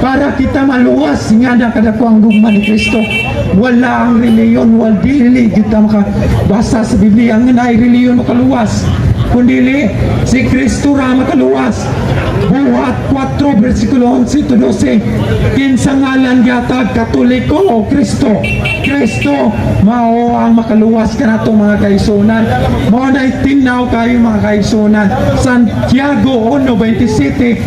para kita maluwas nga na kadako ang gugma ni Kristo. Wala ang reliyon, wala dili kita makabasa sa Biblia nga na reliyon makaluwas, kundili si Kristo ra makaluwas. Buhat 4 versikulo 11 to 12, kinsa ngalan gyatag Katoliko o Kristo. Kristo mao ang makaluwas kanato mga kaigsunan. Mao na itinaw kayo mga kaigsunan. Santiago 1:27,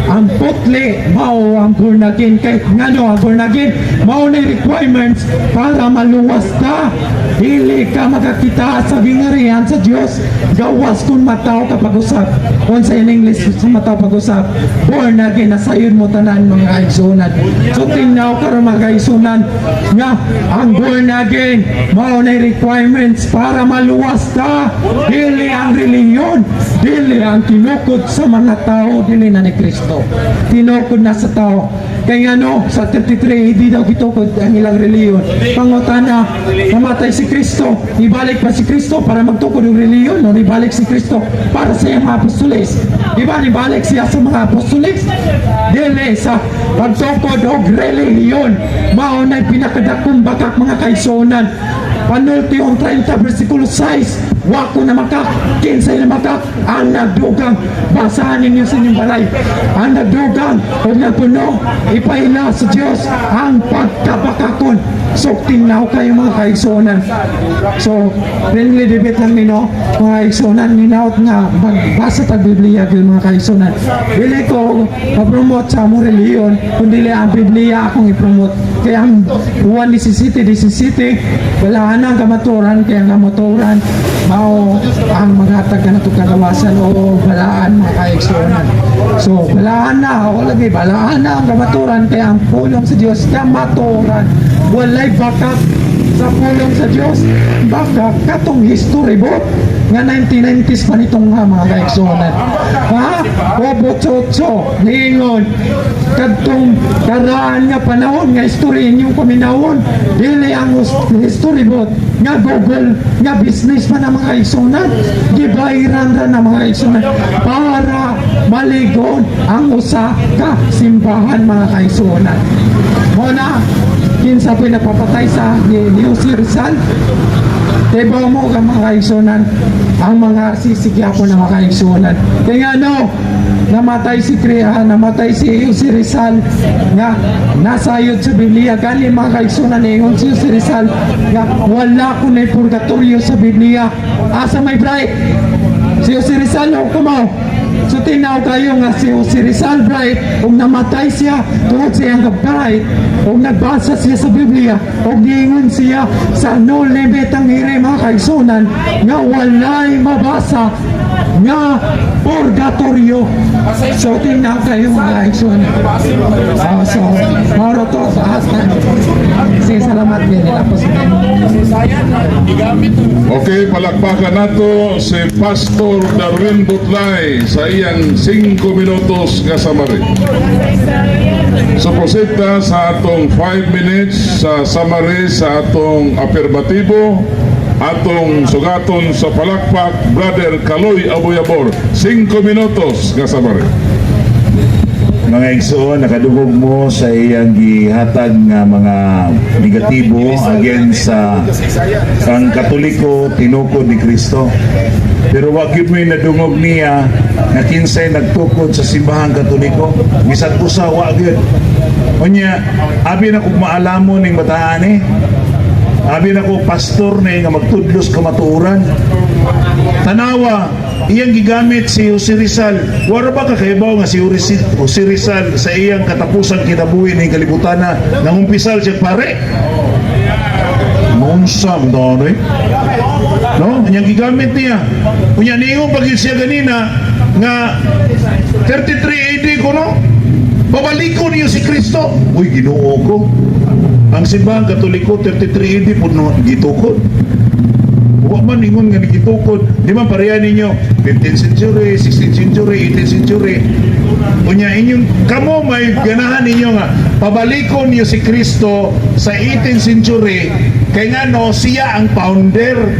ang putli mao ang born again. Kay ngano ang born again mao na requirements para maluwas ka. Dili ka makakita sa bingarihan sa Dios gawas kung mataw ka pag-usap. Unsa in English sa mataw pag-usap, born again na sayod mo tanan mga kaigsunan. So tingnaw karon mga kaigsunan nga ang born again mao na requirements para maluwas ka. Dili ang reliyon, dili ang tinukod sa mga tao, dili na ni Kristo. Tinukod na sa tao. Kaya ano, sa 33, hindi daw gitukod ang ilang reliyon. Pangutana, namatay si Kristo. Ibalik pa si Kristo para magtukod ng reliyon. No? Ibalik si Kristo para sa iyang mga apostoles. Diba, ibalik siya sa mga apostoles. Dili sa pagtukod ng reliyon. Maunay pinakadakong bakak mga kaigsunan. Panultihong 30 versikulo 6, wako na makak, kinsay na makak, ang nagdugang, basahan ninyo sa inyong balay, ang nagdugang, o nagpuno, ipaila sa Diyos, ang pagkabakakon. So, tingnaw kayo mga kaigsunan. So, friendly debate lang nino, mga kaigsunan, ninaot nga, magbasa tag Biblia, mga kaigsunan. Dili ko, papromote sa among reliyon, kundi ang Biblia akong ipromote. Kaya ang 1:17, wala ang kamaturan, kaya ang kamaturan mao ang maghatag na ito kagawasan o balaan mga kaigsunan. So balaan na, o lagi balaan na ang kamaturan, kaya ang pulong sa Diyos kamaturan. Walay bakak sa pulong sa Diyos, bakak katong history book nga 1990s pa nitong mga kaigsunan. Obo-tsotso ningon kadtong karaan nga panahon nga history inyong paminawon, dili ang history book nga Google nga business pa na mga kaigsunan, gibayaran ra na mga kaigsunan para maligon ang usa ka simbahan mga kaigsunan. Muna kinsa po'y napapatay sa ni Jose Rizal. Diba mo ka mga kaigsunan, ang mga sisigyapo na mga kaigsunan. Kaya ano, namatay si Jose Rizal nga nasayod sa Biblia. Gali mga kaigsunan ingon si Jose Rizal nga wala ko na purgatorio sa Biblia. Asa may bright? Si Jose Rizal o kumaw? So tinaw kayo nga si Jose Rizal bright, kung namatay siya tungod sa iyang bright, kung nagbasa siya sa Biblia, kung niingon siya sa no limit ang hiri mga kaigsunan, nga walay mabasa nga purgatorio. So tinaw kayo mga kaigsunan. So maro to sa hashtag. Sige, salamat din nila po sa Okay, palakpakan nato si Pastor Darwin Butlay sa iyang 5 minutos nga summary. So prosita sa atong 5 minutes sa summary sa atong afirmatibo, atong sugaton sa palakpak, Brother Kaloy Abuyabor. 5 minutos nga summary. Mga igsoon, nakadugog mo sa iyang gihatag nga mga negatibo against sa ang Katoliko tinukod ni Kristo. Pero wag gyud mo nadungog niya na kinsay nagtukod sa simbahang Katoliko. Bisan usa wa gyud. Unya, abi na kog maalamo ning bataan ni. Abi na ko pastor ni nga magtudlos kamatuoran. Tanawa, iyang gigamit si Jose Rizal. Wala ba kakaibaw nga si Jose Rizal sa iyang katapusan kinabuhi ng kalibutan na nangumpisal siya pare? Monsam daw no? Iyang gigamit niya. Kunya niyo pag siya ganina nga 33 AD ko no? Babaliko niyo si Kristo. Uy, Ginoo ko. Ang simbahang Katoliko 33 AD po no, gitukod. Huwag man ingon nga gitukod. Di ba pareha ninyo 15th century, 16th century, 18th century. Unya inyong kamo may ganahan ninyo nga pabalikon niyo si Kristo sa 18th century kay nga no siya ang founder.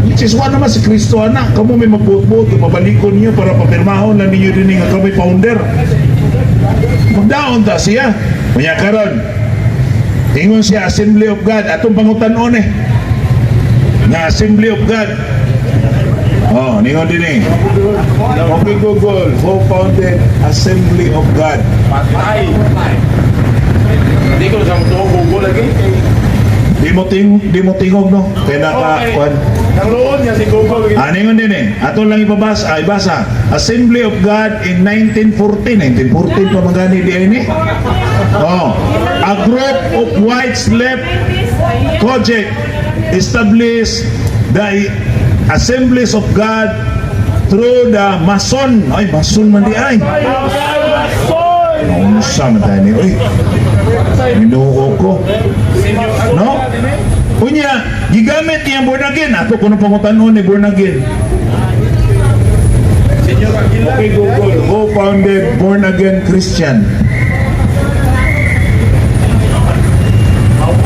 Which is naman si Kristo anak. Kamo may magbuot-buot pabalikon niyo para papirmahon lang ninyo din nga kamo founder. Magdaon ta siya. Kanya karon, ingon siya Assembly of God. Atong pangutan-on nga Assembly of God. Oh, ningon din Okay, Google, who founded Assembly of God? Patay. Hindi ko sa mga Google lagi. Di mo tingog no? Kaya naka, Nang loon niya si Google. ningon din Ato lang ibasa. Assembly of God in 1914 pa magani di ini. Oh, a group of white slave project established the Assemblies of God through the Mason. Ay, Mason man di ay. Unsa man tayo ni? Uy, minuho ko. No? Unya, gigamit niyang born again. Ato kung pangutan-on ni born again. Okay, Google. Who founded born again Christian?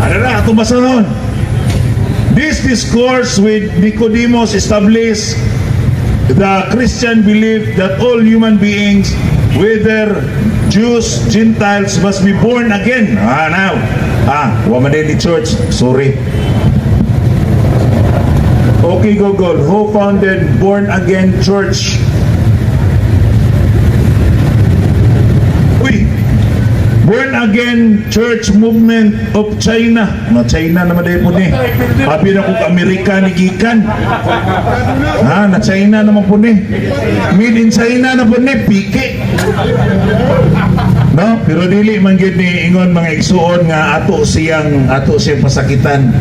Ano na, ato basa nun. This discourse with Nicodemus established the Christian belief that all human beings, whether Jews, Gentiles, must be born again. Wamadeni Church. Sorry. Okay, Google. Who founded Born Again Church? Uy! Born Again Church Movement of China. China naman dahil po ni. Habi na kung Amerika ni Gikan. Na China naman po ni. Made in China na po ni. Piki. No? Pero dili man gyud ni ingon mga igsuon nga ato siyang pasakitan.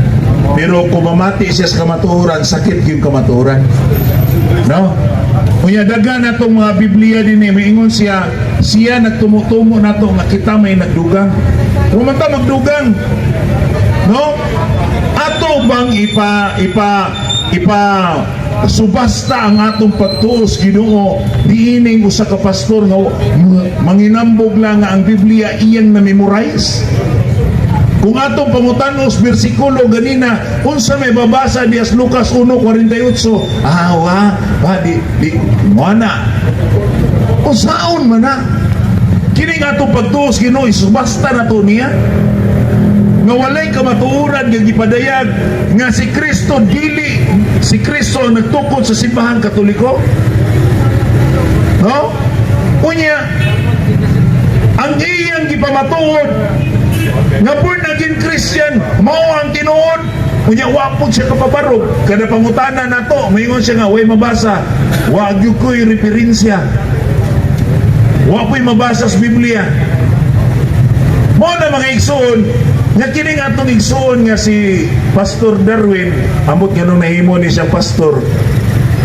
Pero kung mamati siya sa kamatuoran, sakit yung kamatuoran. No? Kunya dagan natong mga Biblia din maingon siya nagtumutumo nato nga kita may nagdugang. Kung man ta magdugang, no? Ato bang ipa subasta ang atong pagtuos Ginoo diining usa ka pastor nga manginambog lang nga ang Biblia iyang na-memorize? Kung atong pangutanos bersikulo ganina unsa may babasa di as Lucas 1:48 di mana usaon man na kini nga atong pagtuos Ginoo isubasta na to niya nga walay kamatuoran nga gipadayag nga si Kristo nagtukod sa simbahan Katoliko, no? Unya ang iyang gipamatuod nga born again Christian mao ang tinuod unya wapod siya kapabarog kada pangutana nato moingon siya nga way mabasa wa gyud ko'y referensya wa ko'y mabasa sa Biblia mo na mga igsoon nga kining atong igsoon nga si Pastor Darwin amot nga nung nahimo ni siyang pastor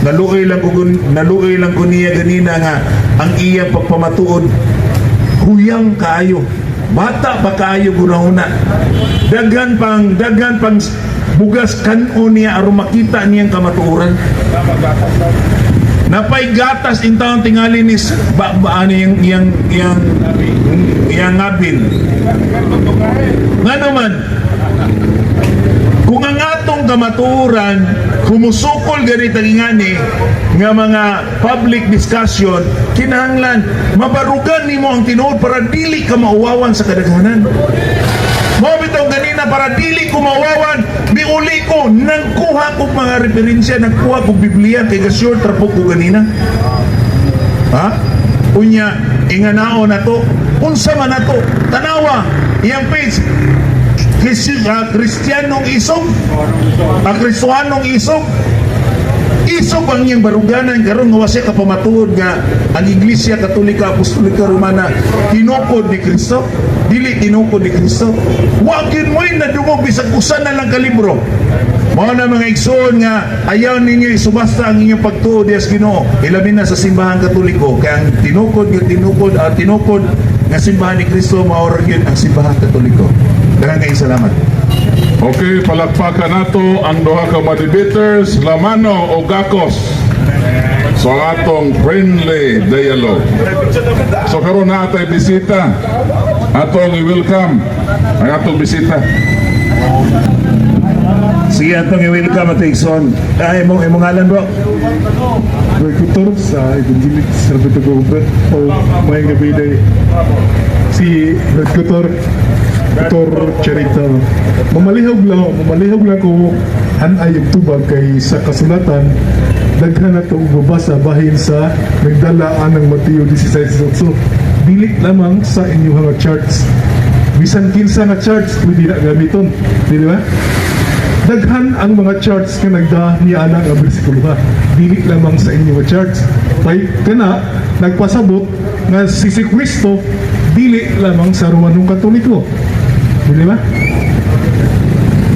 naluoy lang ko niya ganina nga ang iyang pagpamatuod huyang kaayo bata pa kaayo gunahuna daghan pang bugas kanon niya aron makita niyang kamatuoran napay gatas in taon tingali ni yang ngabil nga naman kung ang atong kamatuoran humusukol ganit ang ingani nga mga public discussion kinahanglan mabarugan nimo ang tinuod para dili ka mauwawan sa kadaghanan mo bitaw ganina para dili ko mauwawan miuli ko nangkuha ko mga referensya nagkuha ko Biblia kay gasure trapo ko ganina unya inganao na to unsa man nato tanawa iyang page Kristiyanong isog Kristohanong isog ang iyang baruganan karon nga wasa ka pamatuod nga ang Iglesia Katolika Apostolika Romana tinukod ni Kristo dili tinukod ni Kristo wa gyud mo'y nadungog bisag usa na lang ka libro mao na mga igsoon nga ayaw ninyo isubasta ang inyong pagtuo dias Ginoo ilabi na sa simbahan Katoliko kay ang tinukod nga simbahan ni Kristo mao ra gyud ang simbahan Katoliko. Daghang kayong salamat. Okay, palakpakan nato ang duha ka debaters, Lamano o Gakos sa atong friendly dialogue. So karon na atay bisita, atong i-welcome ang atong bisita. Sige, atong i-welcome at Igsoon. Imong ngalan bro. Berkutor sa Evangelic Salvador Government o may gabi day si Berkutor Charita. Mamalihog lang ko hanay yung tubag kay sa kasulatan daghan na itong babasa bahin sa nagdalaan ng Mateo 16:8. Dili lamang sa inyong mga charts. Bisan kinsa nga charts pwede na gamiton. Di ba? Daghan ang mga charts nga nagda ni ana nga bersikulo ha. Dili lamang sa inyong mga charts. Kay kana nagpasabot nga si Kristo dili lamang sa Romanong Katoliko. Di ba?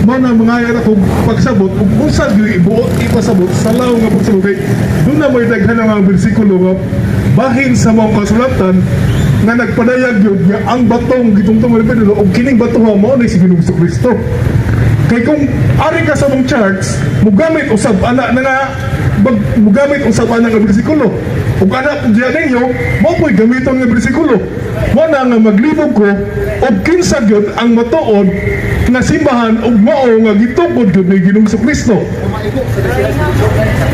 Mao na mga akong pagsabot ug unsa gyud ibuot ipasabot sa law nga pagsabot kay doon na may daghan ang mga bersikulo nga bahin sa mga kasulatan nga nagpadayag yun nga ang batong gitungtong Pedro o kining bato mo na si Ginoong Kristo. Kay kung ari ka sa mong charts, mugamit usab ana na nga mugamit usab ana nga bersikulo. Ug ana pud diyan ninyo, mo po'y gamiton nga bersikulo. Mo na nga maglibog ko og kinsa gyud ang matuod nga simbahan ug mao nga gitukod gyud ni Ginoong Kristo.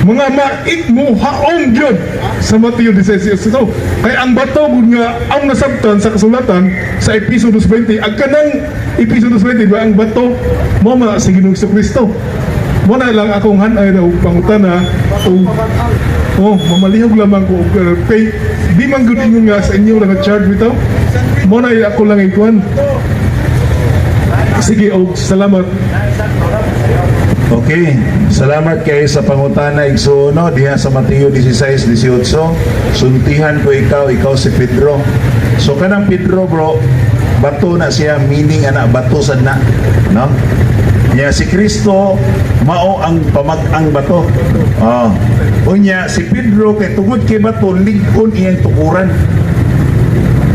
Mga maik mo haon gyud sa Mateo 16:8. Kay ang bato gud nga ang nasabtan sa kasulatan sa Episodos 20, ang kanang Episodos 20 ba ang bato mo ma si Ginoong Kristo. Mo na lang akong hanay na pangutana o mamalihog lamang ko kay di man gud ingon nga sa inyo lang charge bitaw. Mo na ako lang ikuan. Sige, salamat. Okay, salamat kayo sa pangutana Igsoon diha sa Mateo 16:18. Suntihan ko ikaw si Pedro. So kanang Pedro bro, bato na siya, meaning anak bato sad na, no? Nya si Kristo mao ang pamag-ang bato. Unya si Pedro kay tungod kay bato lig-on iyang tukuran.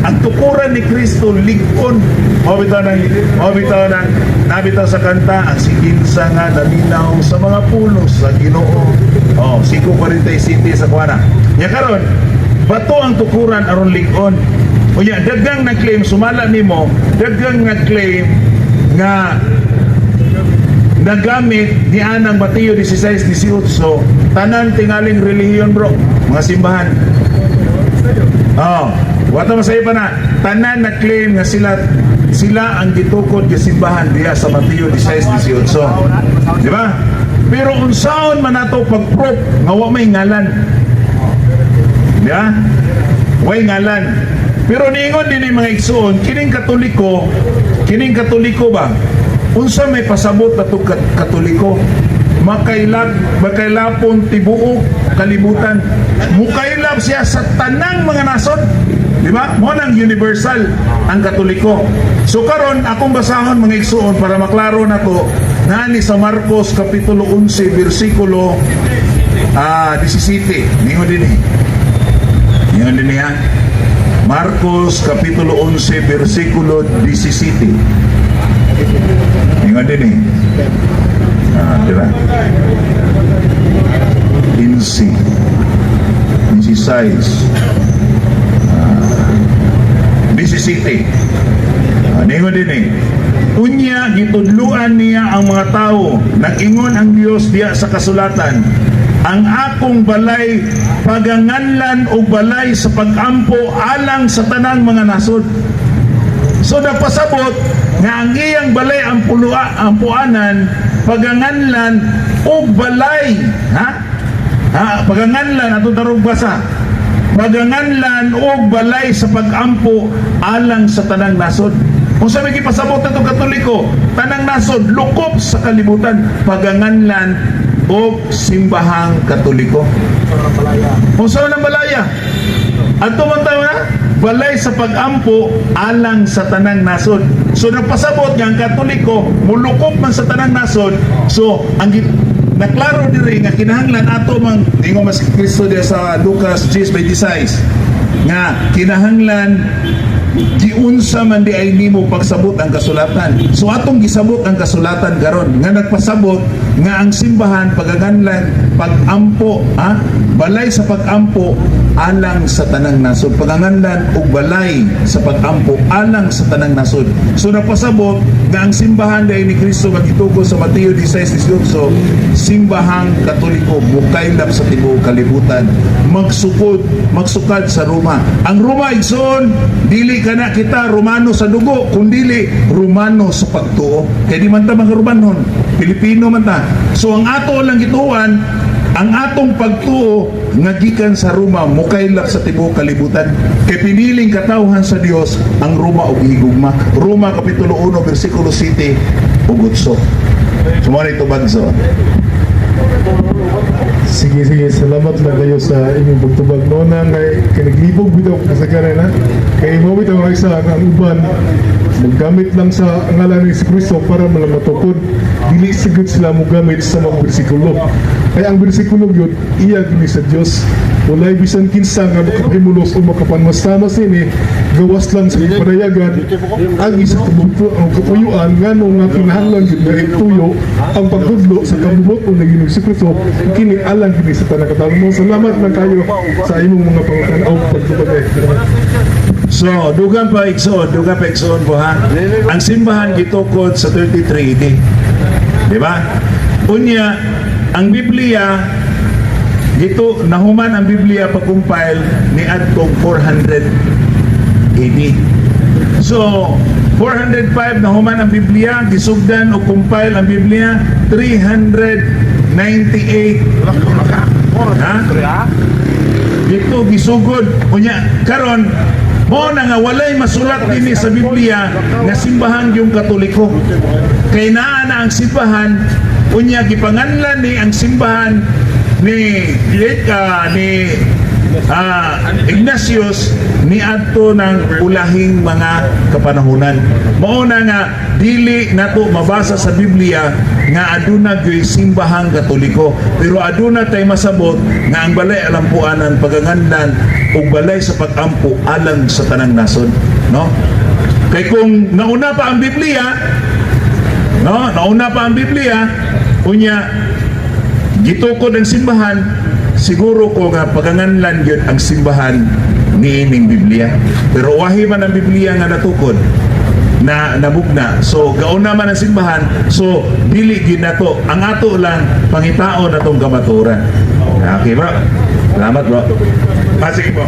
Ang tukuran ni Kristo lig-on. Nabitaw sa kanta ang siginsa nga nalinaw sa mga pulos sa Ginoo. 5:47 sa kuana. Nya karon bato ang tukuran aron lig-on. Unya daghang nag-claim sumala nimo, daghang nag-claim nga nagamit ni anang Mateo 16:18 tanan tingaling relihiyon bro, mga simbahan. Wata masaya pa na tanan na claim nga sila ang gitukod nga simbahan diya sa Mateo 16:18. Di ba? Pero unsaon man nato pag-proof nga wa may ngalan. Di ba? Way ngalan. Pero niingon din mga igsoon, kining Katoliko ba? Unsa may pasabot na ito Katoliko? Makailapon tibuok kalibutan. Mukailap siya sa tanang mga nasod. Di ba? Mo nang universal ang Katoliko. So karon akong basahon mga igsoon para maklaro na to nani sa Marcos kapitulo 11 bersikulo 17. Ningon din ha. Marcos kapitulo 11 bersikulo 17. Ingat din diba? 16 Ningon din unya gitudluan niya ang mga tao, nag-ingon ang Dios diya sa kasulatan, ang akong balay paganganlan o balay sa pag-ampo alang sa tanang mga nasod. So nagpasabot nga ang iyang balay ang puanan paganganlan o balay paganganlan ato tarong basa paganganlan o balay sa pag-ampo alang sa tanang nasod. Kung sabi pasabot na itong Katoliko, tanang nasod lukop sa kalibutan, paganganlan o simbahang Katoliko. Kung saan ang balaya? At tumantaw na balay sa pag-ampo alang sa tanang nasod. So nagpasabot nga ang Katoliko mulukop man sa tanang nasod. So ang naklaro diri nga kinahanglan ato mang ingon mas Kristo diya sa Lucas 10:26 nga kinahanglan giunsa man di ay nimo pagsabot ang kasulatan. So atong gisabot ang kasulatan karon nga nagpasabot nga ang simbahan pagaganlan pagampo, balay sa pagampo alang sa tanang nasod. Paganganlan og balay sa pagampo alang sa tanang nasod. So napasabot nga ang simbahan dahil ni Kristo magitugo sa Mateo 16:18, simbahang Katoliko mukaylap sa tibuok kalibutan, magsukad sa Roma. Ang Roma igsoon, dili kana kita Romano sa dugo, kundili Romano sa pagtuo. Kaya di man ta mga Romanon, Pilipino man ta. So ang ato lang gituan, ang atong pagtuo nga gikan sa Roma mukaylap sa tibuok kalibutan. Kay piniling katawhan sa Dios ang Roma ug higugma. Roma kapitulo 1 bersikulo 7 ug 8. Sumari ito bagso. Sige, salamat lang kayo sa inyong pagtubag. Noon na kanaglibog bitaw kasagaran na. Kaya mo bitaw ang isa ang uban maggamit lang sa ngalan ni Kristo para malamatupod. Dili sigud sila mo gamit sa mga bersikulo. Kaya ang bersikulo yun, iya gini sa Diyos. Walay bisan kinsa nga makahimulos o makapanmastamas ini, gawas lang sa panayagan ang isa kapuyuan nga nung nga kinahanglan yun nga ituyo ang pagkudlo sa kabubot o naging si Kristo, kini alang gini sa tanakatalong mo. Salamat na kayo sa imong mga pangutanaw pagtubagay. So, dugang pa igsoon po ha. Ang simbahan gitukod sa 33 AD. Di ba? Unya, ang Biblia, dito, nahuman ang Biblia pag-compile ni adtong 400 AD. So, 405 nahuman ang Biblia, gisugdan o compile ang Biblia, 398. Ha? Dito, gisugod. Unya, karon, mo na nga walay masulat din sa Biblia nga simbahan yung Katoliko. Kay naa na ang simbahan, unya gipanganlan ni ang simbahan ni Ignatius ni adto ng ulahing mga kapanahunan. Mao na nga dili nato mabasa sa Biblia nga aduna gyoy simbahang Katoliko, pero aduna tay masabot nga ang balay alampuanan paganganlan ug balay sa pagampo alang sa tanang nasod, no? Kay kung nauna pa ang Biblia, unya gitukod ang simbahan, siguro ko nga paganganlan yun ang simbahan ni ining Biblia. Pero wahi man ang Biblia nga natukod na nabugna. So gauna man ang simbahan, so dili gyud nato. Ang ato lang pangitaon natong kamaturan. Okay bro? Salamat bro. Sige po.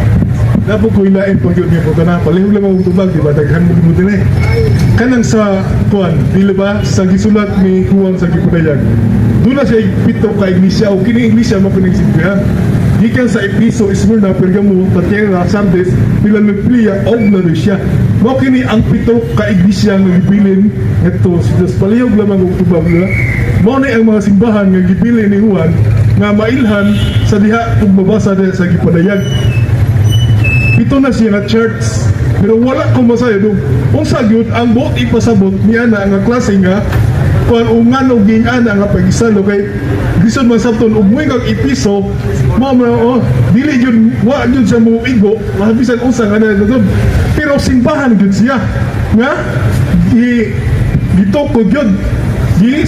Napo ko ilain pag yun yung pagkana. Palihog lang ang tubag, di ba? Daghan mo mo din eh. Kanang sa kuwan, di ba? Sa gisulat ni Juan sa Gipudayag. Doon na siya ipito ka iglesia o kini iglesia mo pinagsimpihan. Gikan sa Episo, Esmerna, Pergamo, Tatiana, Sardes, Philadelphia, og Laodicea. Mo kini ang pito ka iglesia nga gibilin ito si Dios. Palihog lamang og tubag na. Mo ni ang mga simbahan nga gibilin ni Juan nga mailhan sa diha ug mabasa diha sa Gipudayag. Ito na siya nga church, pero wala ko masaya doon. Kung sa gyud ang buot ipasabot niya na nga klase nga kung ungan o gingana nga pag-isalo kay gisod man sabton ug mo'y kag Episo dili yun wa yun sa mo igo mahabisan usa nga na doon, pero simbahan yun siya nga dito ko yun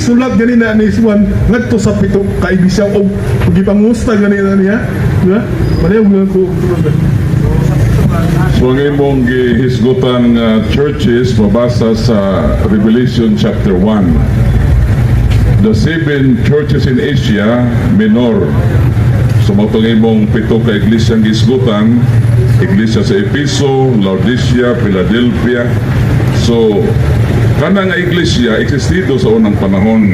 sulat ganina ni Juan ngadto sa pito ka iglesia og gipangusta ganina niya nga malayo nga ko. So ang imong gihisgutan nga churches mabasa sa Revelation chapter 1. The 7 churches in Asia Minor. So matong imong pito ka iglesia ang gihisgutan, iglesia sa Episo, Laodicea, Philadelphia. So kana nga iglesia existido sa unang panahon.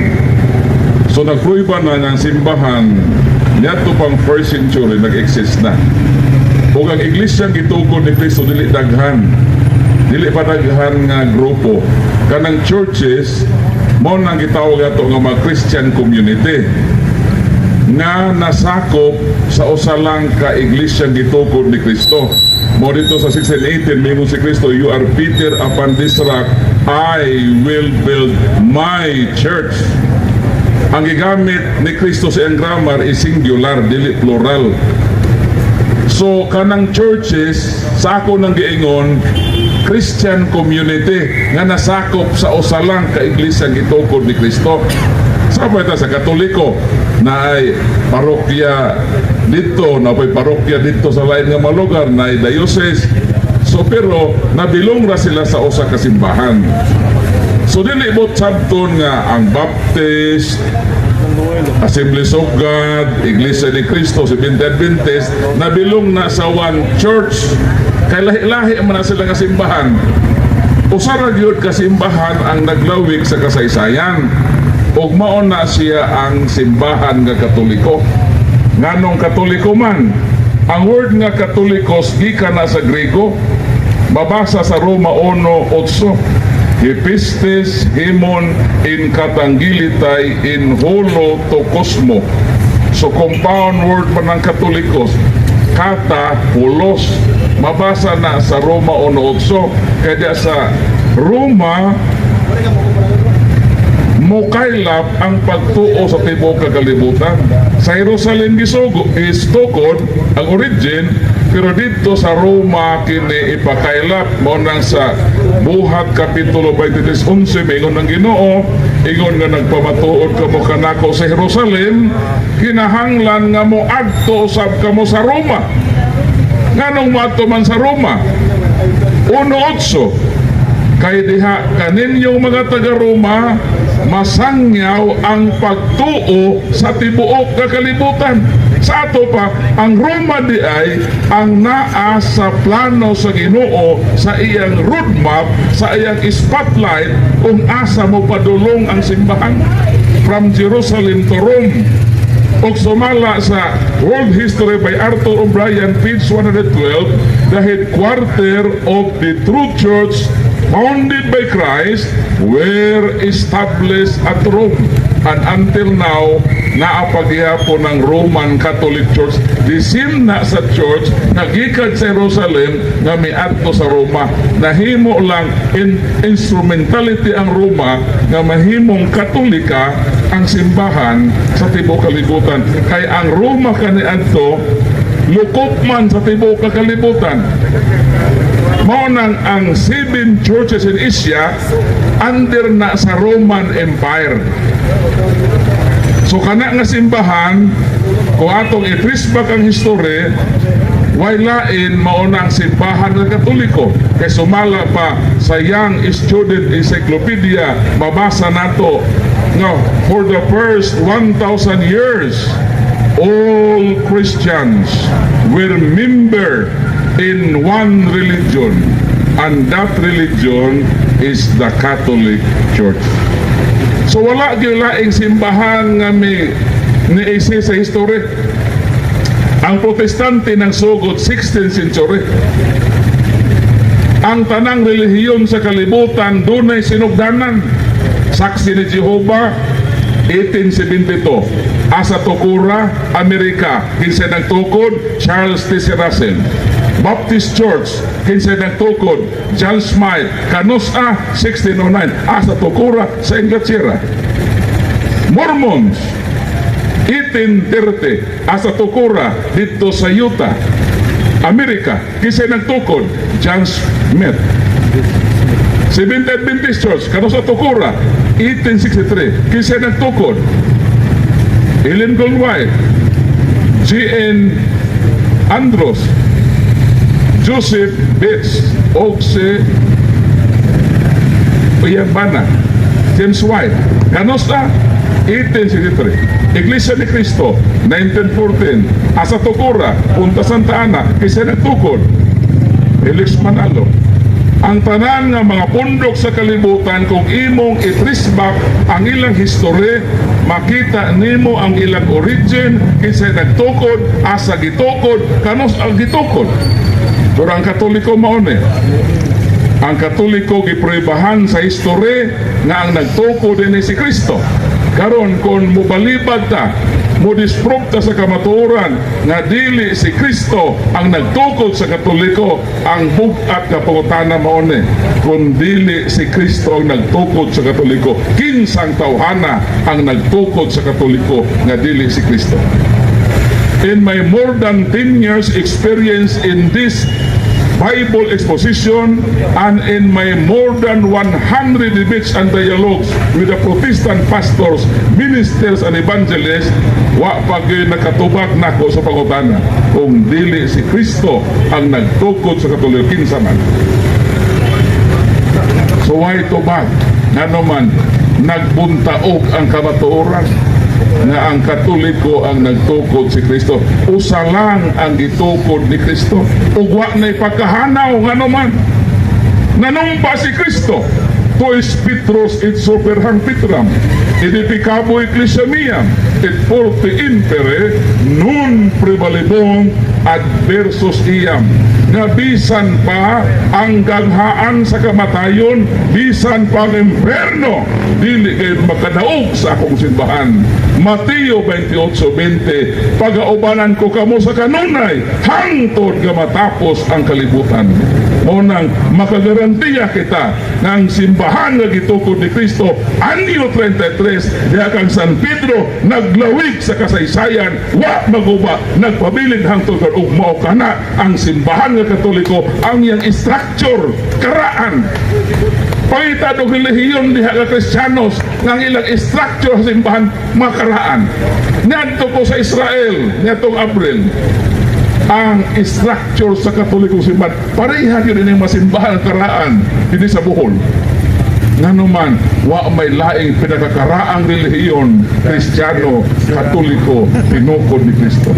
So nagpruiba na nga ang simbahan niadto pang 1st century nag-exist na. Kung ang iglesia gitukod ni Kristo dili daghan nga grupo, kanang churches mo nang gitawag ato nga mga Christian community nga nasakop sa usa lang ka iglesia gitukod ni Kristo. Mo dito sa 16:18 mingon si Kristo, "You are Peter, upon this rock I will build my church." Ang gigamit ni Kristo sa iyang grammar is singular, dili plural. So kanang churches sa ako nang giingon Christian community nga nasakop sa usa lang ka iglesia gitukod ni Kristo. Sabay ta sa Katoliko na ay parokya dito, na may parokya dito sa lain nga mga lugar na ay diocese. So pero nabilong ra sila sa usa ka simbahan. So dili mo sabton nga ang Baptist, Assemblies of God, Iglesia ni Cristo, Seventh Adventist, nabilong na sa one church. Kay lahi-lahi man na sila nga simbahan. Usara gyud ka simbahan ang naglawig sa kasaysayan. Ug mao na siya ang simbahan nga Katoliko. Nganong Katoliko man, ang word nga Katolikos gikan na sa Grego, mabasa sa Roma 1:8. Epistes hemon in katangilitai in holo to cosmo. So compound word pa ng Katolikos, kata, hulos, mabasa na sa Roma 1:8. Kaya sa Roma, mukaylap ang pagtuo sa tibok kagalibutan. Sa Jerusalem gistukod ang origin, pero dito sa Roma kini ipakaylap mo nang sa Buhat Kapitulo 23:11 ingon ng Ginoo, ingon nga nagpamatuod kamo kanako sa Jerusalem, kinahanglan nga mo adto usab kamo sa Roma. Nganong moadto man sa Roma? 1:8 kay diha kaninyong mga taga-Roma masangyaw ang pagtuo sa tibuok nga kalibutan. Sa ato pa, ang Roma di ay ang naa sa plano sa Ginoo, sa iyang roadmap, sa iyang spotlight kung asa mo padulong ang simbahan from Jerusalem to Rome. Og sumala sa World History by Arthur O'Brien, page 112, the headquarter of the true church founded by Christ were established at Rome. And until now, naapaghihapon ng Roman Catholic Church, disim na sa church, nagikad sa Jerusalem, nga miadto sa Roma. Nahimo lang in instrumentality ang Roma, nga mahimong Katolika ang simbahan sa tibuok kalibutan. Kay ang Roma kaniadto, lukop man sa tibuok kalibutan. Mao nang ang 7 churches in Asia under na sa Roman Empire. So kana nga simbahan, kung atong i-trace back ang history, wailain mao nang simbahan ng Katoliko. Kay sumala pa sa Young Student Encyclopedia, mabasa nato nga for the first 1,000 years all Christians were member in one religion, and that religion is the Catholic Church. So wala gyud laing simbahan nga may niisi sa history. Ang Protestante ng sugod 16th century. Ang tanang relihiyon sa kalibutan dunay sinugdanan. Saksi ni Jehovah 1872. Asa Tokura, Amerika, kinsay nagtukod, Charles T. C. Russell. Baptist Church, kinsay nagtukod, John Smythe, Kanusa, 1609, asa Tokura sa Inglaterra. Mormons, 1830, asa Tokura dito sa Utah, Amerika, kinsay nagtukod, John Smith. Seventh Adventist Church, Kanusa Tokura, 1863, kinsay nagtukod, Ellen Goldwhite, G.N. Andros, Joseph Bates, Oxe Uyambana, James White. Kanusta? 1863. Iglesia ni Cristo, 1914. Asa Tokura, Punta Santa Ana, kisay nagtukod, Felix Manalo. Ang tanan nga mga pundok sa kalibutan, kung imong i-trace back ang ilang history, makita nimo ang ilang origin, kinsay nagtukod, asa gitukod, kanus ang gitukod. Pero ang Katoliko maone, ang Katoliko giprebahan sa history nga ang nagtukod din si Kristo. Karon kung mubalibad ta, mudisprove ta sa kamatuoran nga dili si Kristo ang nagtukod sa Katoliko, ang bugat nga pangutana maone, kung dili si Kristo ang nagtukod sa Katoliko, kinsang tawhana ang nagtukod sa Katoliko nga dili si Kristo. In my more than 10 years experience in this Bible exposition, and in my more than 100 debates and dialogues with the Protestant pastors, ministers, and evangelists, wa pagay nakatubag nako sa pangutana kung dili si Kristo ang nagtukod sa Katoliko kinsa man. So why tubag? Nga naman, nagbuntaog ang kamatuoran nga ang Katoliko ang nagtukod si Kristo. Usa lang ang gitukod ni Kristo. Ugwa na'y pagkahanaw nga naman. Nanumpa si Kristo. Tois Petros et superhang Petram. Edificabo ecclesia miam. Et forte impere nun prevalebong adversus iam. Nga bisan pa ang ganghaan sa kamatayon, bisan pa ang imperno, dili kayo makadaog sa akong simbahan. Mateo 28:20, pagaubanan ko kamo sa kanunay, hangtod nga matapos ang kalibutan. Munang makagarantiya kita ng simbahan nga gitukod ni Kristo, anyo 33, diha kang San Pedro, naglawig sa kasaysayan, wa maguba, nagpabilin hangtod kan ug mao kana ang simbahan nga Katoliko, ang iyang structure, karaan. Pangita do relihiyon diha ka Kristiyanos ng ilang structure sa simbahan makaraan. Ngadto ko sa Israel nitong April, ang structure sa Katolikong simbahan pareha yun yung masimbahan karaan, hindi sa Bohol. Nga naman, wa may laing pinakakaraang relihiyon, Kristiyano, Katoliko, tinukod ni Kristo.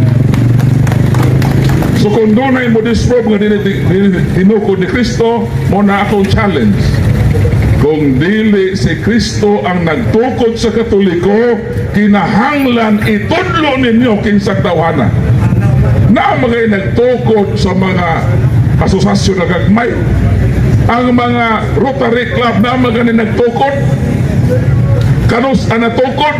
So kung doon ay modismo nga tinukod ni Kristo, muna akong challenge. Kung dili si Kristo ang nagtukod sa Katoliko, kinahanglan itudlo ninyo kinsang tawhana. Na mga nagtukod sa mga asosasyon na gagmay, ang mga Rotary Club na mga nagtukod, kanus ang natukod,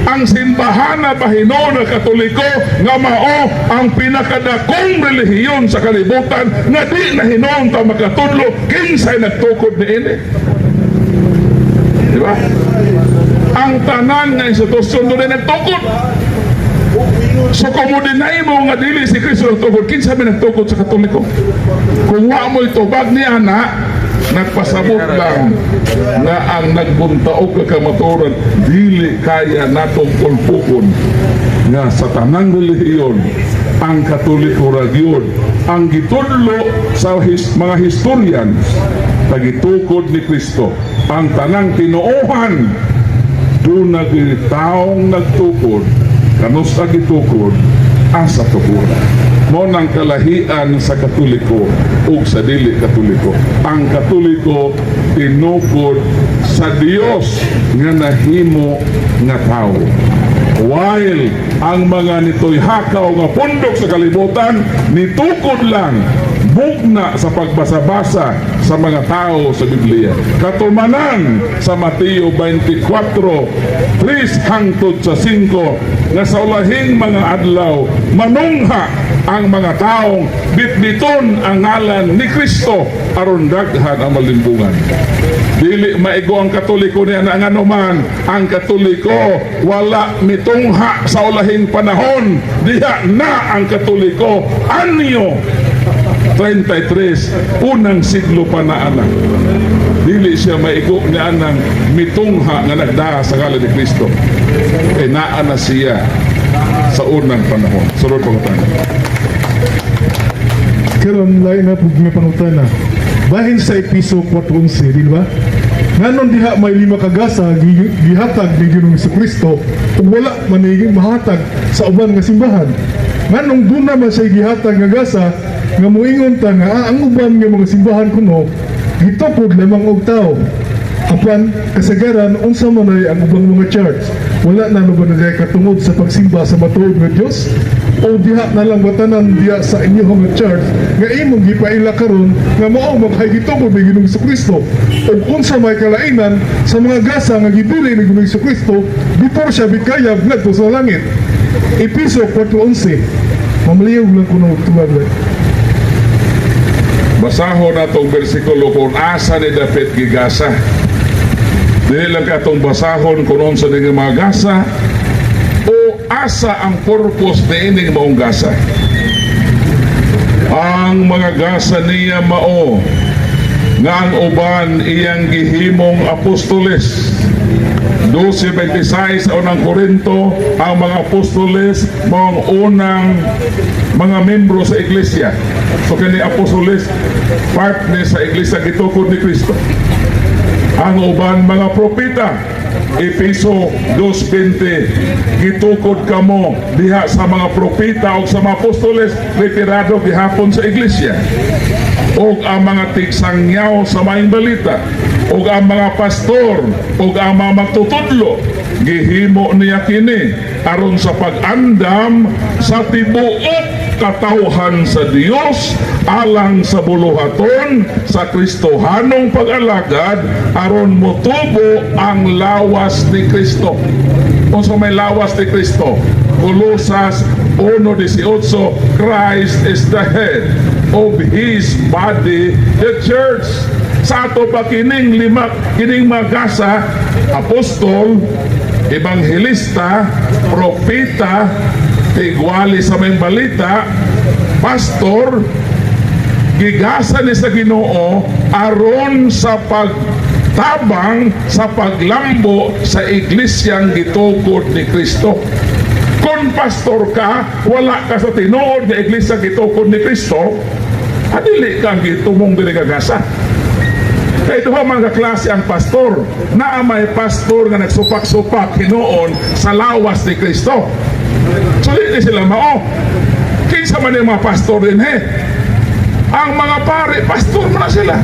ang simbahan na bahino na Katoliko nga mao ang pinakadakong relihiyon sa kalibutan nga di na hinon ta makatudlo kinsay nagtukod ni ini. Di ba? Ang tanan nga institusyon doon ay nagtukod. So kung mo dinay mo nga dili si Kristo nagtukod, kinsa may nagtukod sa Katoliko? Kung wa mo itubag niya na, nagpasabot lang na ang nagbuntaog ka kamaturan dili kaya natong pulpukon nga sa tanang relihiyon ang Katoliko radyon ang gitudlo sa mga historians tagitukod ni Kristo ang tanang tinuohan doon nagitaong nagtukod kanus sa gitukod asa tukuran mo ng kalahian sa Katoliko ug sa dili Katoliko. Ang Katoliko tinukod sa Dios nga nahimo nga tao. While ang mga nito'y hakaw nga pundok sa kalibutan nitukod lang bugna sa pagbasa-basa sa mga tao sa Biblia. Katumanan sa Mateo 24:3 hangtod sa 5 nga sa ulahing mga adlaw manungha ang mga taong bitbiton ang ngalan ni Kristo aron daghan ang malimbungan. Dili maigo ang Katoliko niya na nga naman ang Katoliko wala mitungha sa ulahing panahon, diha na ang Katoliko anyo 33 unang siglo pa na anak. Dili siya maigo niya ng mitungha nga nagdaa sa ngalan ni Kristo. Naa na siya sa unang panahon. Sunod pangutana. Karon lain na pug nga pangutana. Bahin sa Episo 4:11, di ba? Nganon diha may 5 kagasa gihatag ni Ginoong Kristo ug wala man mahatag sa uban nga simbahan. Nganong duna man siya gihatag nga gasa nga moingon ta nga ang uban nga mga simbahan kuno gitukod lamang og tao. Apan kasagaran unsa man ay ang ubang mga church wala na ba na katungod sa pagsimba sa matuod nga Dios o diha na lang batanan diha sa inyong mga church nga imong gipaila karon nga mao maghagitukod ni Ginoong Kristo ug unsa may kalainan sa mga gasa nga gidili ni Ginoong Kristo before siya bikayab ngadto sa langit. Episo 4:11. Mamaliw lang kuno tubag. Basahon natong bersikulo kung asa ni David gigasa. Dili lang katong basahon kung unsa ni mga gasa o asa ang purpose ni ining maong gasa. ang mga gasa niya mao nga ang uban iyang gihimong apostoles. 12:26 unang Korinto, ang mga apostoles mga unang mga membro sa iglesia. So kini apostoles part ni sa iglesia gitukod ni Kristo. Ang uban mga propeta, Efeso 2:20, gitukod kamo diha sa mga propeta o sa mga apostoles retirado gihapon sa iglesia. Og ang mga tigsangyaw sa maayong balita, og ang mga pastor, og ang mga magtutudlo, gihimo niya kini aron sa pag-andam sa tibuok katawhan sa Dios alang sa buluhaton sa Kristohanong pag-alagad aron motubo ang lawas ni Kristo. Kung sa may lawas ni Kristo, Colosas 1:18, Christ is the head of His body, the church. Sa ato pa kining mga gasa, apostol, ebanghelista, propeta, tigwali sa may balita, pastor, gigasa ni sa Ginoo aron sa pagtabang sa paglambo sa iglesyang gitukod ni Kristo. Kung pastor ka, wala ka sa tinuod nga iglesia gitukod ni Kristo, adili kang gitumong dili kagasa. Kaya ito mga klase ang pastor, na may pastor nga nagsupak-supak hinoon sa lawas ni Kristo. So hindi sila mao. Kinsa man yung mga pastor din ang mga pare, pastor man na sila.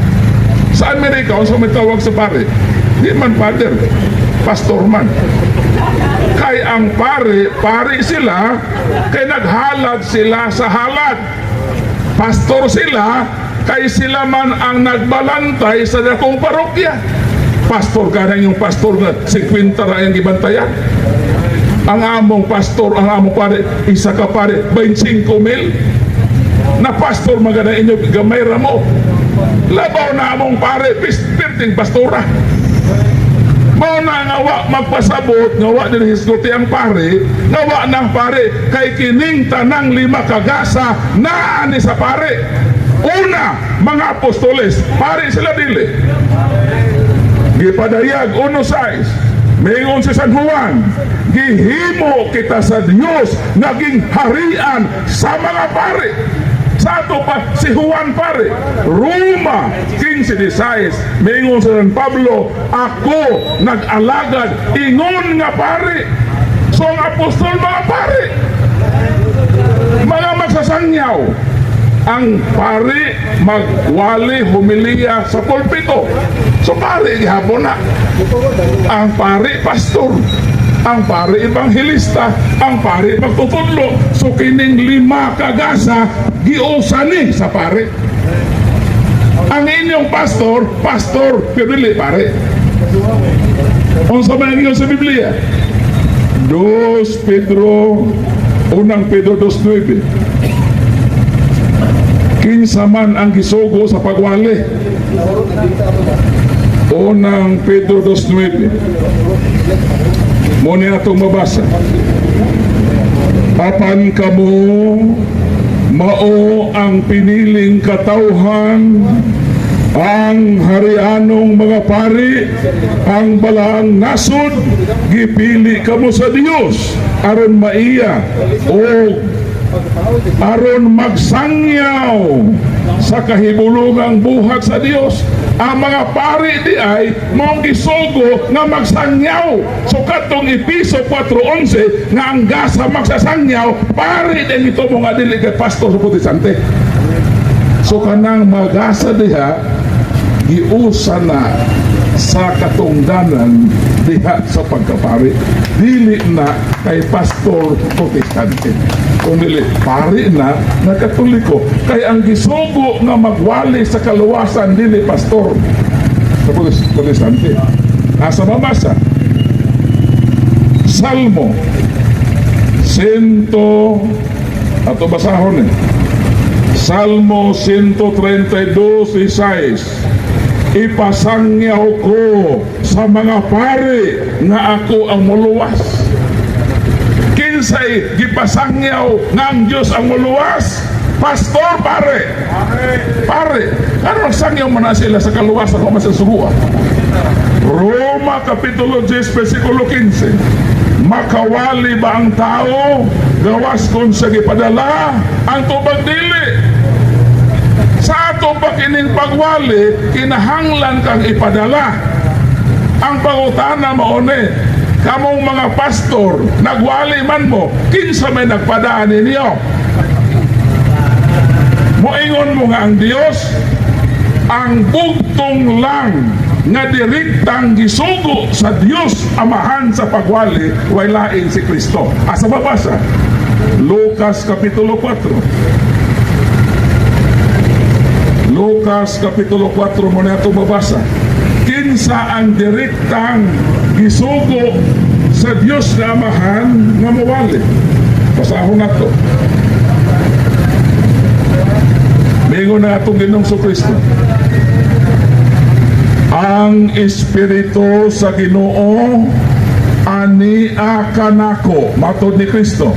Sa Amerika, kung may tawag sa pare, di man father, pastor man. Kay ang pare sila, kay naghalad sila sa halad. Pastor sila, kay sila man ang nagbalantay sa dakong parokya. Pastor ka na yung pastor na 50 ra yung gibantayan. Ang among pastor, ang among pare, isa ka pare, 25,000. Na pastor magana inyo, gamay ra mo. Labaw na among pare, pirting pastora. Mao na ngawa magpasabot, ngawa din hisguti ang pare, ngawa ng pare, kay kining tanang 5 kagasa na ani sa pare. Una, mga apostoles, pare sila dili. Gipadayag 1:6, mayon si San Juan, gihimo kita sa Dios naging harian sa mga pare. Sa ato pa si Juan pare, Roma 15:16, mayon si San Pablo, ako nag-alagad ingon nga pare. So ang apostol mga pare, mga magsasangyaw. Ang pare magwali humiliya sa pulpito. So pare gihapon na. Ang pare pastor, ang pare ebanghelista, ang pare magtutudlo. So kining 5 kagasa giusani sa pare. Ang inyong pastor pili pare. Unsa man ang sa Biblia? 1 Pedro 2:9. Kinsa man ang gisugo sa pagwali. 1 Pedro 2:9. Muna atong mabasa. Apan kamo mao ang piniling katawhan, ang harianong mga pari, ang balaang nasod, gipili kamo sa Dios aron maiya o aron magsangyaw sa kahibulungang buhat sa Dios. Ang mga pari di ay mong gisugo na magsangyaw. So katong Episo 4:11 nga ang gasa magsasangyaw, pari din ito mga dili kay pastor sa Protestante. So kanang magasa diha giusa na sa katungdanan diha sa pagkapari, dili na kay pastor Protestante, kung dili pari na na Katoliko. Kay ang gisugo nga magwali sa kaluwasan dili pastor sa Protestante. Asa mabasa Salmo 100, ato basahon Salmo 132:6. Ipasangyaw ko sa mga pare nga ako ang muluwas. Kinsay gipasangyaw nga ang Diyos ang muluwas? Pastor, pare. Ano nagsangyaw man na sila sa kaluwasan o masasuruan? Roma Kapitulo 10, versikulo 15. Makawali ba ang tao gawas kung sa gipadala ang tubag dili? Sa ato ba kining pagwali kinahanglan kang ipadala? Ang pangutana maone, kamong mga pastor nagwali man mo, kinsa may nagpadaan ninyo? Moingon mo nga ang Dios ang bugtong lang nga direktang gisugo sa Dios Amahan sa pagwali way lain si Kristo. Asa babasa? Lucas Kapitulo 4. Lucas Kapitulo 4 mo na ito babasa. Kinsa ang direktang gisugo sa Dios na Amahan nga mawali? Basahon na ito. Mingo na itong Ginoong Kristo. Ang Espiritu sa Ginoo ania kanako, matod ni Kristo,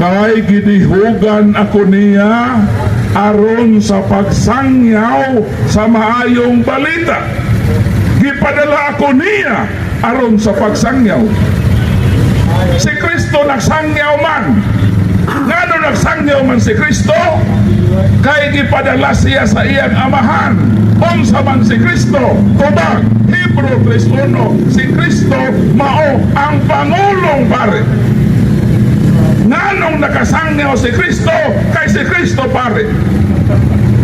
kay gidihugan ako niya aron sa pagsangyaw sa maayong balita. Gipadala ako niya aron sa pagsangyaw. Si Kristo nagsangyaw man. Ngano nagsangyaw man si Kristo? Kay gipadala siya sa iyang Amahan. Unsa man si Kristo? Tubag Hebrew 3:1, si Kristo mao ang Pangulong pare. Nganong nakasangyaw si Kristo? Kay si Kristo pare.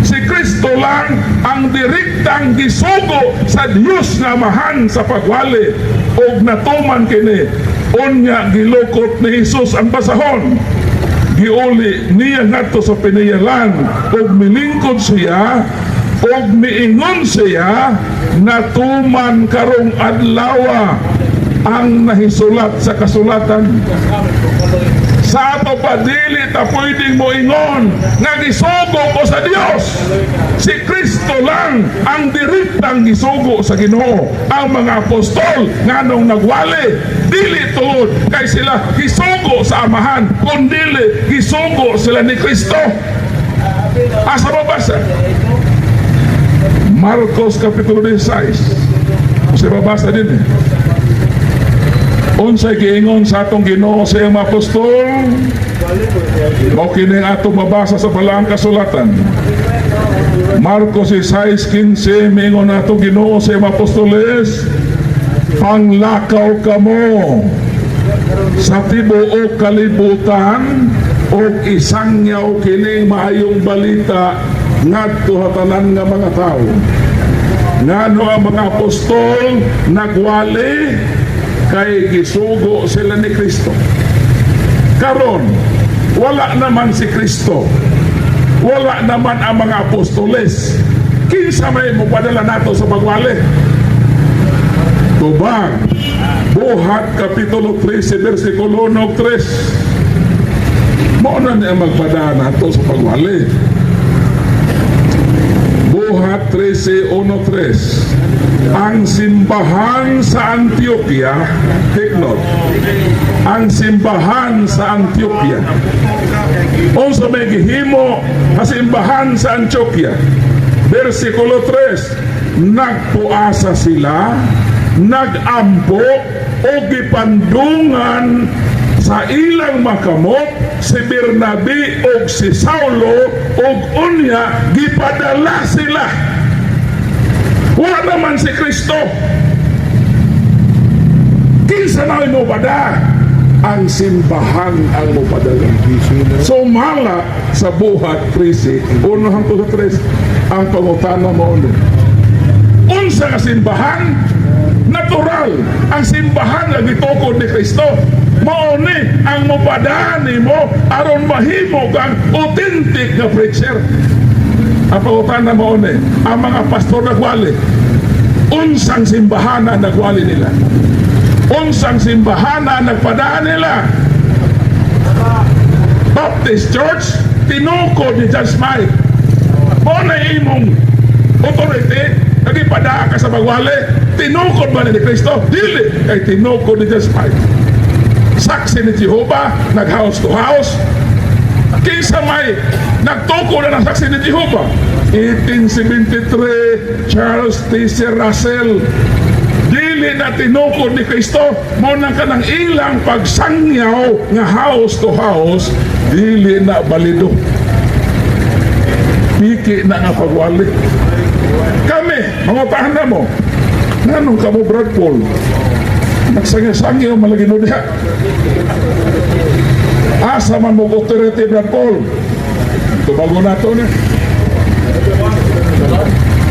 Si Kristo lang ang direktang gisugo sa Dios na Amahan sa pagwali. Og natuman kini unya gilukot ni Jesus ang basahon. Giuli niya ngadto sa pinayalan og milingkod siya og miingon siya natuman karong adlaw ang nahisulat sa kasulatan. Sa ato pa dili ta pwedeng moingon nga gisugo ko sa Dios. Si Kristo lang ang direktang gisugo sa Ginoo. Ang mga apostol nganong nagwali dili tuod kay sila gisugo sa Amahan, kundi gisugo sila ni Kristo. Asa babasa? Marcos Kapitulo 16. Sa babasa din unsay giingon sa atong Ginoo sa iyang mga apostol? Mao kini atong mabasa sa balaang kasulatan. Marcos 16:15 miingon atong Ginoo sa iyang mga apostoles, panglakaw kamo sa tibuok kalibutan og isangyaw kini maayong balita ngadto sa tanan nga mga tawo. Ngano ang mga apostol nagwali kay gisugo sila ni Kristo. Karon wala naman si Kristo, wala naman ang mga apostoles, kinsa may mupadala nato sa pagwali? Tubag Buhat Kapitulo 13 versikulo 1-3. Mao na niya magpadala nato sa pagwali. Buhat 13:1-3. Ang simbahan sa Antioquia, take note, ang simbahan sa Antioquia. Unsa may gihimo ang simbahan sa Antioquia? Versikulo 3, nagpuasa sila, nagampo o gipandungan sa ilang makamot si Bernabe o si Saulo o unya gipadala sila. Wala naman si Kristo. Kinsa na mo bada? Ang simbahan ang mo padala. So mala sa Buhat 13, 1-3 ang pangutana mo ulit. Unsa ka simbahan? Natural. Ang simbahan nga gitukod ni Kristo. Mauni ang mupadaan mo aron mahimo kang authentic na preacher. Ang pangutana mo ulit, ang mga pastor nagwali. Unsang simbahan na nagwali nila? Unsang simbahan na nagpadaan nila? Baptist Church, tinukod ni Judge Mike. O na imong authority, nagipadaan ka sa magwali, tinukod ba ni Kristo? Dili, ay tinukod ni Judge Mike. Saksi ni Jehovah, nag house to house, Kinsa may nagtuko na ng saksi ni Jehovah. 1873, Charles T.C. Russell. Dili na tinukod ni Kristo, mo nang kanang ilang pagsangyaw nga house to house, dili na balido. Piki na nga pagwali. Kami, mga tahanan mo, nanong kamo Brad Paul, nagsangyaw-sangyaw malagino diha. Asa man mo authority Brad Paul, tumago na ito na.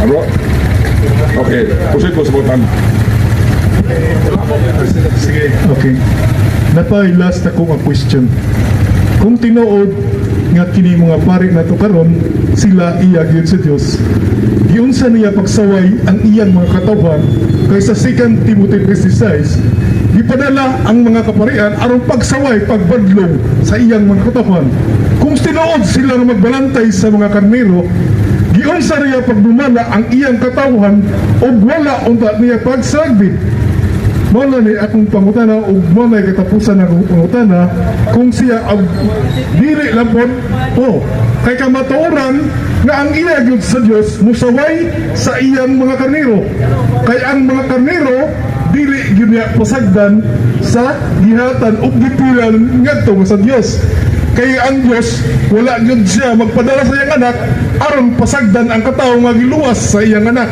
Ano? Okay, pusit ko sa butan. Sige, okay. Napay last ako nga question. Kung tinuod nga kini mga pari na to karon, sila iya gyud sa Dios. Giunsa niya pagsaway ang iyang mga katawhan kaysa 2 Timothy 3:6. Gipadala ang mga kaparian aron pagsaway pagbadlong sa iyang mga katawhan. Kung tinuod sila nga magbalantay sa mga karnero, giunsa niya pagdumala ang iyang katawhan ug wala unta niya pagsagdi. Muna ni akong pangutana ug muna ni katapusan ng akong pangutana kung siya ang dili lampon kay kamatuoran nga ang iya gyud sa Dios musaway sa iyang mga karnero, kay ang mga karnero dili gyud niya pasagdan sa gihatan ug gipilan ngadto sa Dios. Kay ang Dios wala gyud siya magpadala sa iyang anak aron pasagdan ang katawo nga giluwas sa iyang anak.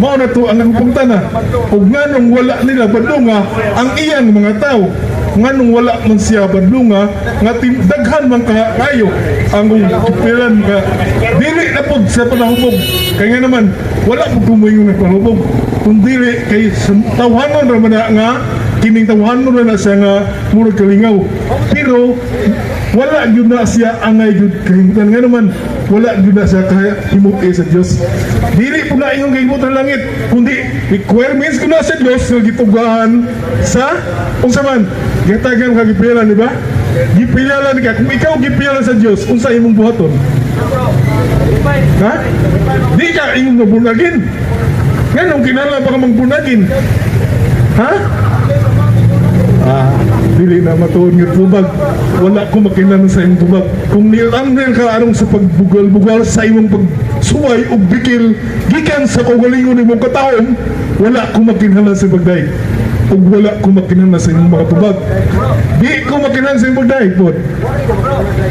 Mao na to ang pangutana. Ug nganong wala nila badlunga ang iyang mga tao, nganong wala man siya badlunga nga daghan man kayo ang pilan ka dili na pud sa panahubog. Kay nga naman wala mo kumoy nga panahubog kung dili kay tawhanon ra man nga kining tawhanon ra na siya nga murag kalingaw, pero wala gyud na siya angay gyud kahimutan. Nga naman wala gyud na siya kahimuti sa Dios. Dili po na iyong kahimutan langit, kundi requirements ko na sa Dios nga gitugahan sa unsa man gitagan ka gipilan, di ba? Gipilan ka, kung ikaw gipilan sa Dios unsa imong buhaton? Ha? Di ka imong mabunagin. Nganong kinahanglan pa ka magbunagin? Ha? Dili na matuon nga tubag, wala ko makinan sa imong tubag. Kung nilamnan ka arong sa pagbugal-bugal sa imong pagsuway o bikil gikan sa kaugalingon imong kataon, wala ko makinahanglan sa pagday ug wala ko makinahanglan sa imong mga tubag. Di ko makinahanglan sa imong pagday pod.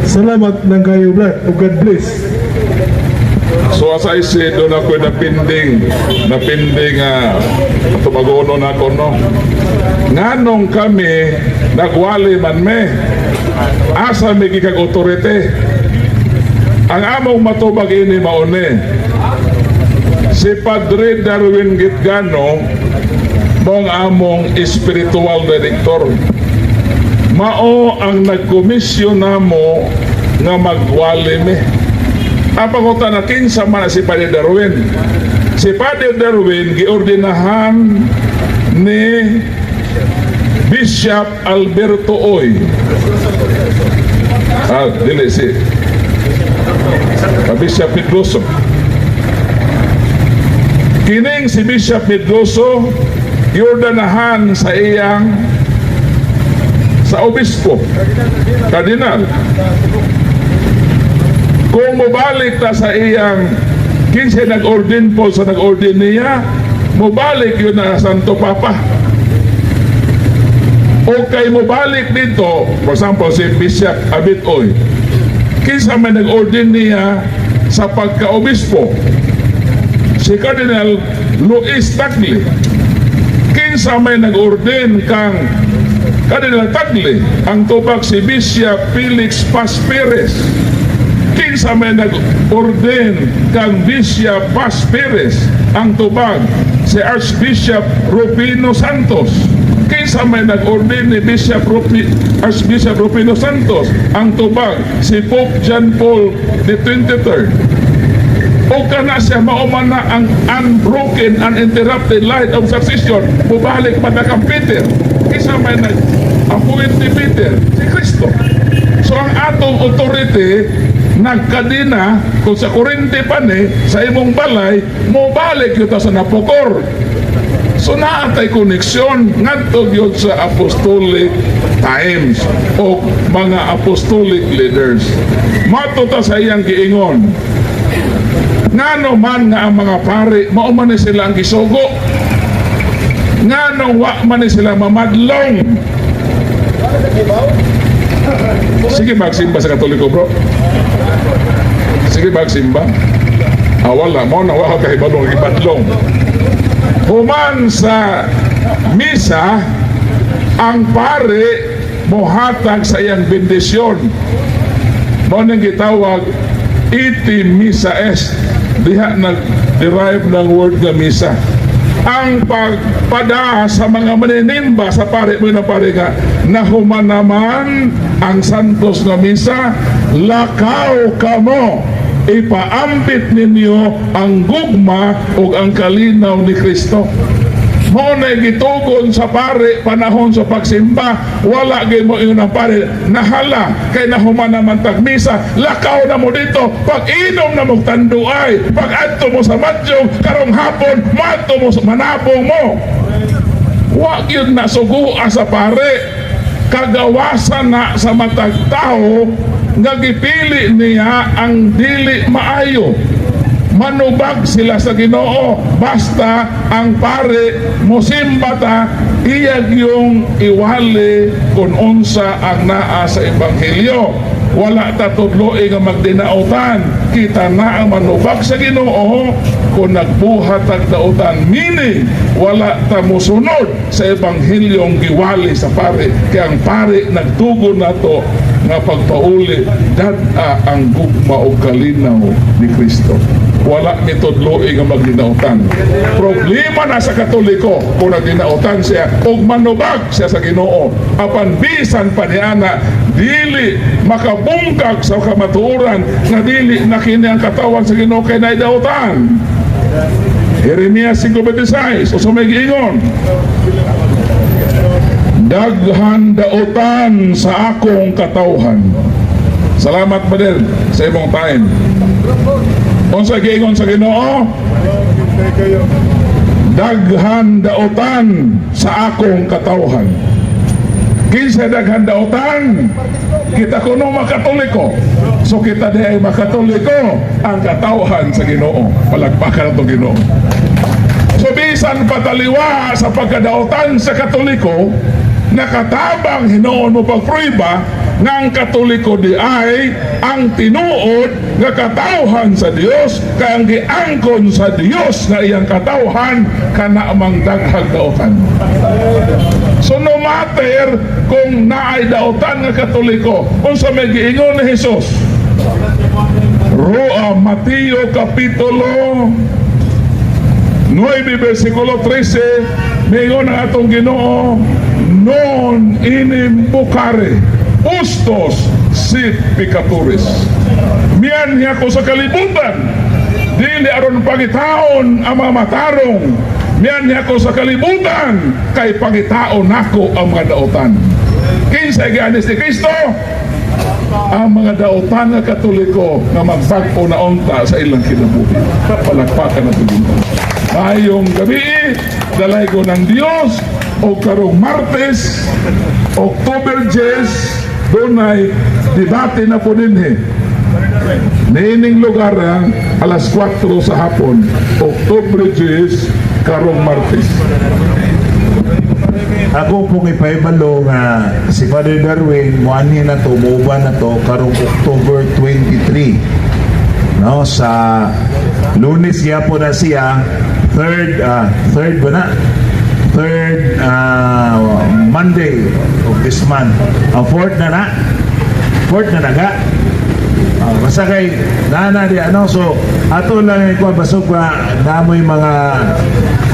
Salamat ng kayo, Brad, ug God bless. So as I said, doon ako napinding tumagono na ako, no? Nganong kami nagwali man me, asa may gikag otorite. Ang among matubag ini maune, si Padre Darwin Gitgano mong among spiritual director. Mao ang nagkomisyon namo nga magwali me. Ang pangutan na kinsa man si Padre Darwin. Si Padre Darwin giordinahan ni Bishop Alberto Oy. Dili si Bishop Pedroso. Kining si Bishop Pedroso giordinahan sa iyang sa obispo, kardinal. Kung mabalik ta sa iyang kinsa nag-ordin po sa nag-ordin niya, mabalik yun na Santo Papa. O kay mabalik dito, for example, si Bishop Abitoy, kinsa may nag-ordin niya sa pagka-obispo, si Cardinal Luis Tagle. Kinsa may nag-ordin kang Cardinal Tagle, ang tubag si Bishop Felix Paz Perez. Kinsa may nag-orden kang Bishop Paz Perez, ang tubag si Archbishop Rufino Santos. Kinsa may nag-orden ni Archbishop Rufino Santos, ang tubag si Pope John Paul the 23rd. O kana siya mauman na ang unbroken, uninterrupted light of succession, bubalik pa na kang Peter. Kinsa may nag-appoint ni Peter? Si Kristo. So ang atong authority nagkadina kung sa kurente pa ni sa imong balay, mo balik yun sa napukor So naatay koneksyon ngadto gyud sa apostolic times o mga apostolic leaders. Mato ta sa iyang giingon. Ngano man nga ang mga pare mao man ni sila ang gisugo. Ngano wa man ni sila mamadlong. Sige magsimba sa Katoliko, bro. Sige magsimba. Wala mo na wa kay badong ibadlong. Human sa misa, ang pare mohatag sa iyang bendisyon. Mo nang gitawag iti misa est. Diha nag-derive ng word nga misa. Ang pagpada sa mga maninimba sa pare mo na pare ka, na human naman ang santos nga misa, lakaw kamo, ipaambit ninyo ang gugma o ang kalinaw ni Kristo. Mo na gitugon sa pare panahon sa pagsimba, wala gyud mo ingon ang pare nahala kay nahuman naman tagmisa, lakaw na mo dito, pag inom na mo tanduay, pag adto mo sa madyong karong hapon madto mo sa manabong mo. Wa gyud na sugua sa pare, kagawasan na sa matag tao nga gipili niya ang dili maayo. Manubag sila sa Ginoo, basta ang pare mosimba ta, iyag yung iwali kung unsa ang naa sa Ebanghelyo. Wala ta tudloy nga magdinautan, kita na ang manubag sa Ginoo kung nagbuhat ang dautan, meaning wala ta musunod sa Ebanghelyong giwali sa pare, kaya ang pare nagtugon na to nga pagpauli dad-a ang gugma o kalinaw ni Kristo. Wala mitudloy nga magdinautan. Problema na sa Katoliko kung nagdinautan siya o manubag siya sa Ginoo, apan bisan pa niana dili makabungkag sa kamatuoran nga dili na kini ang katawan sa Ginoo kay naidautan. Jeremias 5:26 usa may giingon, daghan dautan sa akong katawhan. Salamat brother sa imong time. Unsa giingon sa Ginoo? Daghan dautan sa akong katawhan. Kinsa daghan dautan? Kita kuno makatoliko. So kita di ay makatoliko ang katawhan sa Ginoo. Palagpakan ato Ginoo. So bisan pataliwa sa pagkadautan sa Katoliko, nakatabang hinoon mo pagpruiba nga ang Katoliko di ay ang tinuod nga katawhan sa Dios, kaya ang giangkon sa Dios nga iyang katawhan kana amang daghang dautan. So no matter kung naay dautan nga Katoliko, unsa may giingon ni Jesus? Mateo Kapitulo 9 versikulo 13, mayon ang atong Ginoo, non inim bucare ustos sit pecatoris. Miyan niya ko sa kalibutan, dili aron pangitaon ang mga matarong. Miyan niya ko sa kalibutan, kay pangitaon nako ang mga dautan. Kinsa gianis ni Kristo? Ang mga dautan nga Katoliko nga magbag-o na unta sa ilang kinabuhi. Palagpakan na Ginoo. Mayong gabi, dalay ko ng Diyos, o karong Martes, October 10, doon ay debate na po din Niining lugar alas 4 sa hapon, October 10, karong Martes. Ako pong ipaibalo nga si Father Darwin muani na to, muuban na to karong October 23, no, sa Lunes gyapon na siya, third Monday of this month. Ang fourth na naga. Basta kay nana di ano, so ato lang ko basog ba namoy mga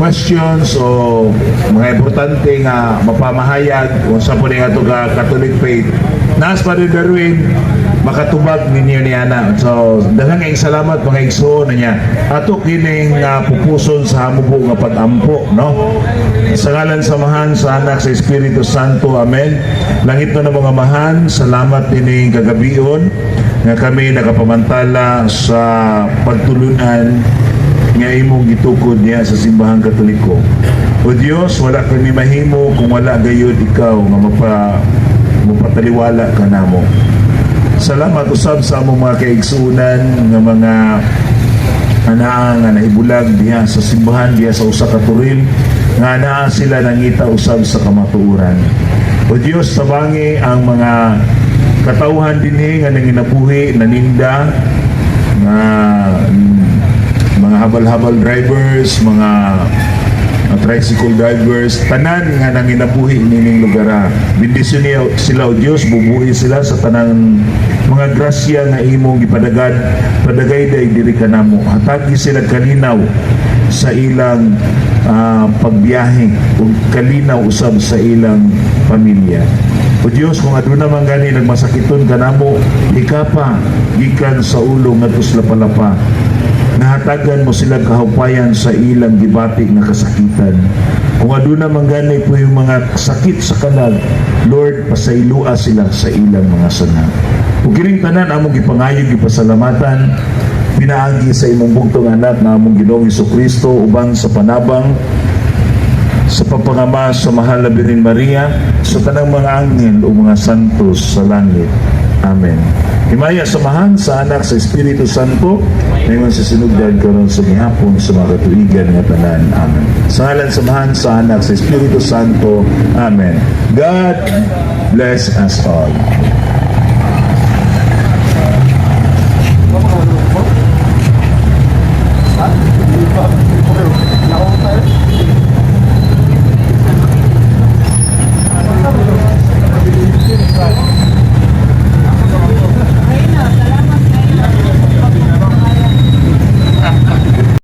questions o mga importante nga mapamahayag kung sa po nga ito ka Catholic faith. Nas Padre Darwin, makatubag ninyo niya na. So, daghang nga salamat mga igsoon na niya. Ato kining pupuson sa hamubo nga pag-ampo, no? Sa ngalan samahan sa anak sa Espiritu Santo, amen. Langit na mga mahan, salamat ining kagabion nga kami nakapamantala sa pagtulunan nga imong gitukod niya sa simbahang Katoliko. O Dios, wala kami mahimo kung wala gayud ikaw nga mapataliwala ka namo. Salamat usab sa among mga kaigsuunan nga mga anaa nga nahibulag diha sa simbahan diha sa usa ka turil nga anaa sila nangita usab sa kamatuoran. O Dios, tabangi ang mga katauhan dinhi nga nanginabuhi naninda nga mga habal-habal drivers, mga tricycle drivers, tanan nga nanginabuhi nining lugar. Bendisyon niya sila o Dios, bubuhi sila sa tanang mga grasya nga imong padagay day diri kanamo. Hatagi sila kalinaw sa ilang pagbiyahe ug kalinaw usab sa ilang pamilya. O Dios, kung aduna man gani nagmasakiton kanamo, ikapa gikan sa ulo ngadto sa lapalapa. Nahatagan mo sila kahupayan sa ilang gibati nga kasakitan. Kung aduna man gani po yung mga sakit sa kanal, Lord, pasailua sila sa ilang mga sanag. Ug kining tanan among gipangayog gipasalamatan pinaagi sa imong bugtong anak nga among Ginoong Hesukristo ubang sa panabang sa papangama sa mahal na Birhen Maria, sa tanang mga anghel o mga santos sa langit. Amen. Himaya samahan sa anak sa Espiritu Santo, ngayon sa sinugdan karon sa gihapon sa mga katuigan nga tanan. Amen. Sa ngalan samahan sa anak sa Espiritu Santo. Amen. God bless us all.